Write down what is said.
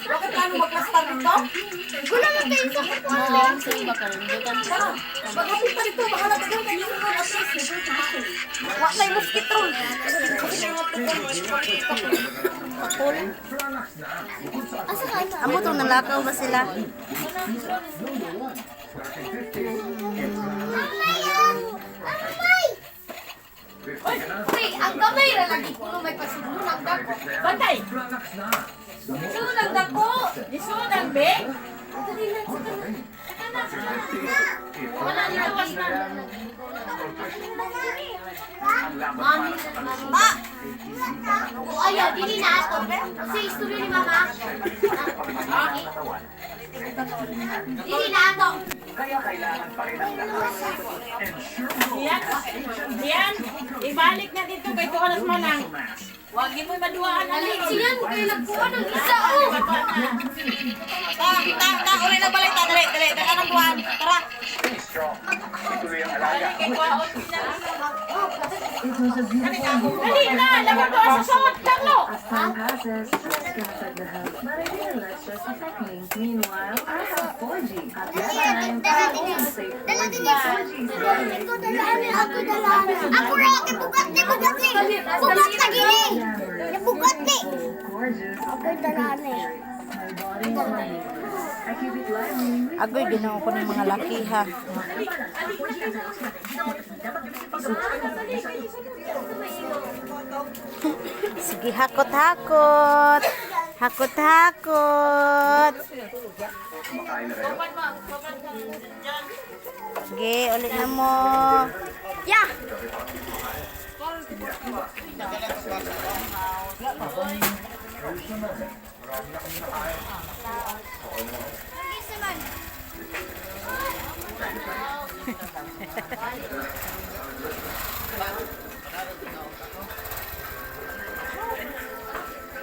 Bakit ano magplastar dito? Wala na tayo sa kukuha. Sa iba ka rin. Maghapit pa dito, bahala ka daw kanina ko at least. Wala tayo mosquito. Asa ka na? Amo tong nalakaw ba sila? Uy, ang gamay na lagi ko may pasunod dako. Bantay! Sunang dako! Isunang be! Wala na lawas na. Mami! Ma! O ayaw, dili na ato. Sa istorya ni mama. Dili na ato. Yan! Ibalik na dito kay Tuhalas Manang. Huwag mo maduaan na Dali, siyan. Kaya nagkuha ng isa, oh. Uli na balay ta, dali, dali, dali ang buwan. Tara! Dali na, laman ko sa sawat, Carlo! Time passes, scattered the house, but I realized just affecting. Meanwhile, I have 4G. At this time, I'm home safe. Dala din niya. Ako dalahan, ako dalahan. Ako rin, bugat ni, bugat ni. Bugat na gini. Bugat ni. Gorgeous. Ako dalahan eh. My body is running. I keep it lively. Agoy, ginawa ko ng mga laki ha. Sige, hakot-hakot. Hakot-hakot. Sige, ulit na mo. Yeah.